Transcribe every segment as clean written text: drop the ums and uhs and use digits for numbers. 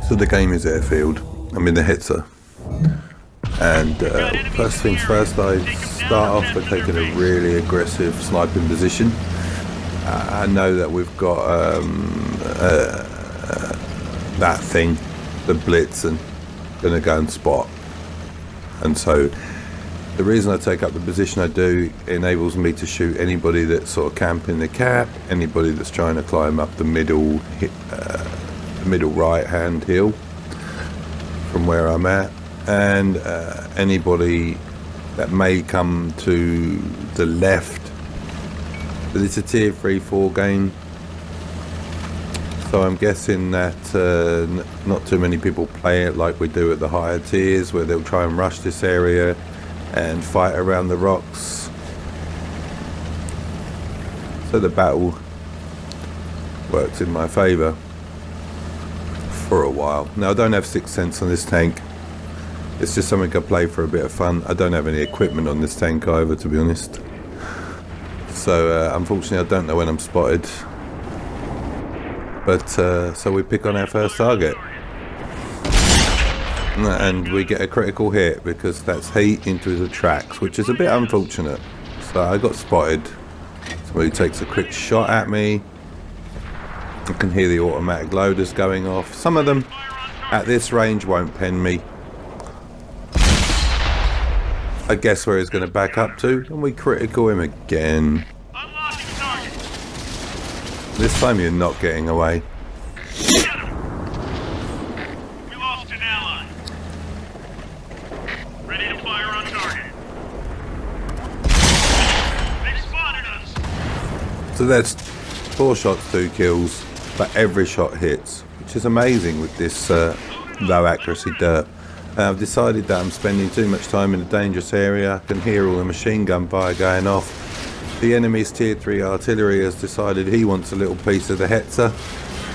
So the game is airfield. I'm in the Hetzer. And first things first, I start off by taking a really aggressive sniping position. I know that we've got that thing, the blitz, and gonna go and spot. And so the reason I take up the position I do enables me to shoot anybody that's sort of camping the cap, anybody that's trying to climb up the middle right hand hill from where I'm at, and anybody that may come to the left. But it's a tier 3-4 game, so I'm guessing that not too many people play it like we do at the higher tiers, where they'll try and rush this area and fight around the rocks. So the battle works in my favour for a while. Now I don't have 6th sense on this tank. It's just something I play for a bit of fun. I don't have any equipment on this tank either, to be honest. So unfortunately I don't know when I'm spotted. But so we pick on our first target. And we get a critical hit because that's heat into the tracks, which is a bit unfortunate. So I got spotted. Somebody takes a quick shot at me. I can hear the automatic loaders going off. Some of them at this range won't pen me. I guess where he's going to back up to, and we critical him again. This time you're not getting away. So that's 4 shots, 2 kills, but every shot hits, which is amazing with this low accuracy dirt. I've decided that I'm spending too much time in a dangerous area. I can hear all the machine gun fire going off. The enemy's tier 3 artillery has decided he wants a little piece of the Hetzer.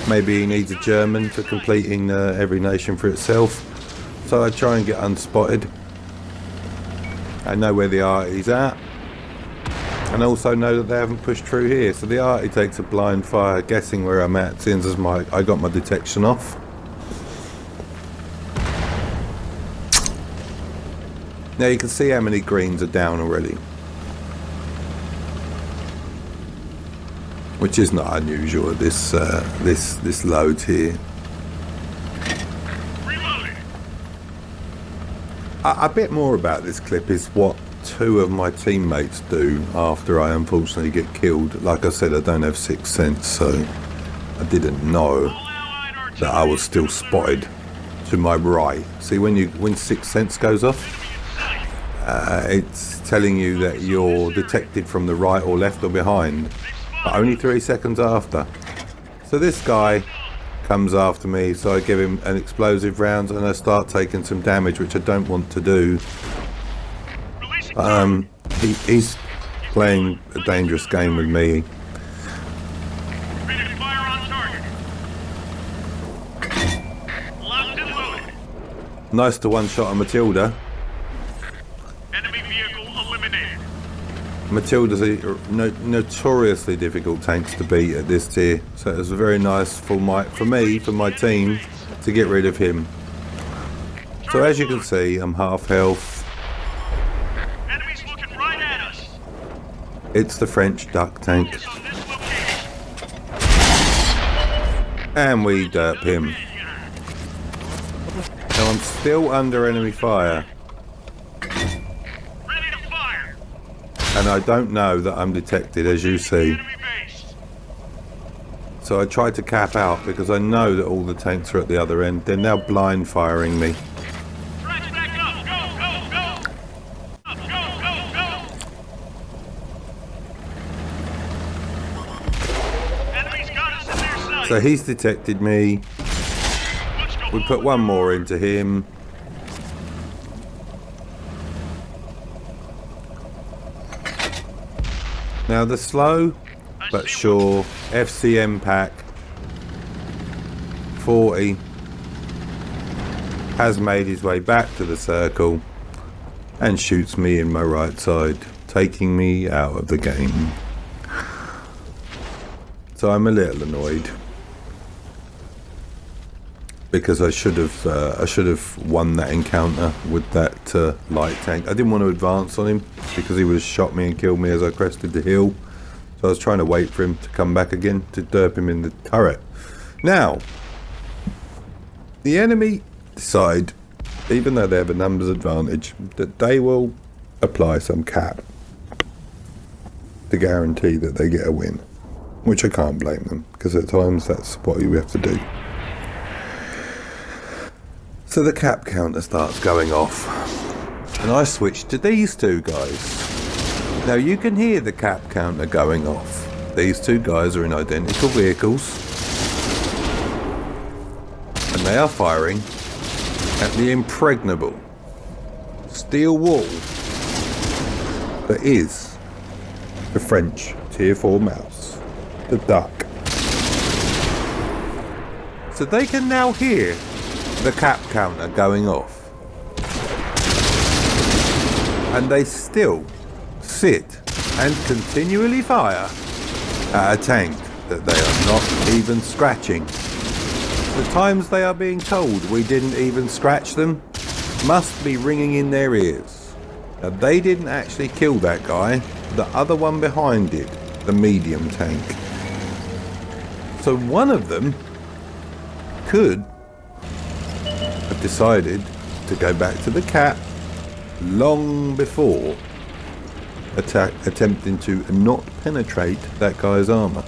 Maybe he needs a German for completing every nation for itself. So I try and get unspotted. I know where the arty's at. And also know that they haven't pushed through here. So the arty takes a blind fire, guessing where I'm at, since as I got my detection off. Now you can see how many greens are down already, which is not unusual at this this low tier. A bit more about this clip is what 2 of my teammates do after I unfortunately get killed. Like I said, I don't have 6th sense, so I didn't know that I was still spotted to my right. See, when 6th sense goes off, it's telling you that you're detected from the right or left or behind, but only 3 seconds after. So this guy comes after me, so I give him an explosive round and I start taking some damage, which I don't want to do. He's playing a dangerous game with me. Nice to one-shot a Matilda. Enemy vehicle eliminated. Matilda's a notoriously difficult tanks to beat at this tier, so it was very nice for my team, to get rid of him. So as you can see, I'm half health. Enemies looking right at us. It's the French duck tank. And we derp him. Now I'm still under enemy fire. Ready to fire. And I don't know that I'm detected, as you see. Enemy base. So I tried to cap out because I know that all the tanks are at the other end. They're now blind firing me. Tracks back up. Go, go, go. Up, go, go, go. Enemies got us in their sight. So he's detected me. We put one more into him. Now the slow but sure FCM pack 40 has made his way back to the circle and shoots me in my right side, taking me out of the game. So I'm a little annoyed. because I should have won that encounter with that light tank. I didn't want to advance on him because he would have shot me and killed me as I crested the hill. So I was trying to wait for him to come back again to derp him in the turret. Now, the enemy decide, even though they have a numbers advantage, that they will apply some cap to guarantee that they get a win, which I can't blame them, because at times that's what you have to do. So the cap counter starts going off, and I switch to these two guys. Now you can hear the cap counter going off. These two guys are in identical vehicles, and they are firing at the impregnable steel wall that is the French Tier 4 mouse, the duck. So they can now hear the cap counter going off, and they still sit and continually fire at a tank that they are not even scratching. The times they are being told we didn't even scratch them must be ringing in their ears. Now, they didn't actually kill that guy, the other one behind it, the medium tank. So one of them could have decided to go back to the cap long before attempting to not penetrate that guy's armor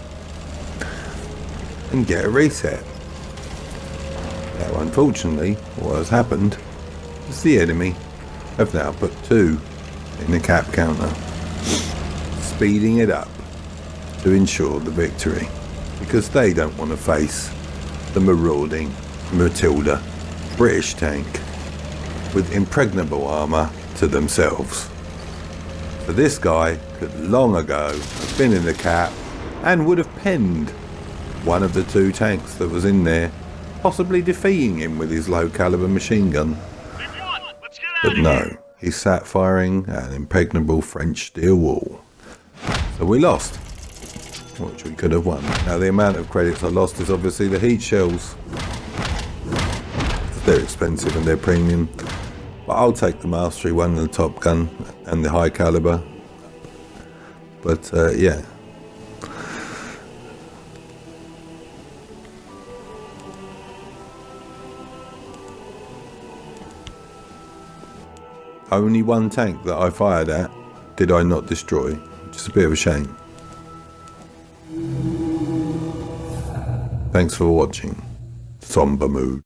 and get a reset. Now, unfortunately, what has happened is the enemy have now put 2 in the cap counter, speeding it up to ensure the victory, because they don't want to face the marauding Matilda British tank with impregnable armor to themselves. So this guy could long ago have been in the cap and would have penned one of the 2 tanks that was in there, possibly defeating him with his low caliber machine gun. But no, he sat firing at an impregnable French steel wall. So we lost, which we could have won. Now the amount of credits I lost is obviously the heat shells. They're expensive and they're premium. But I'll take the mastery one and the top gun and the high caliber. But yeah. Only one tank that I fired at did I not destroy, which is a bit of a shame. Thanks for watching. Somber mood.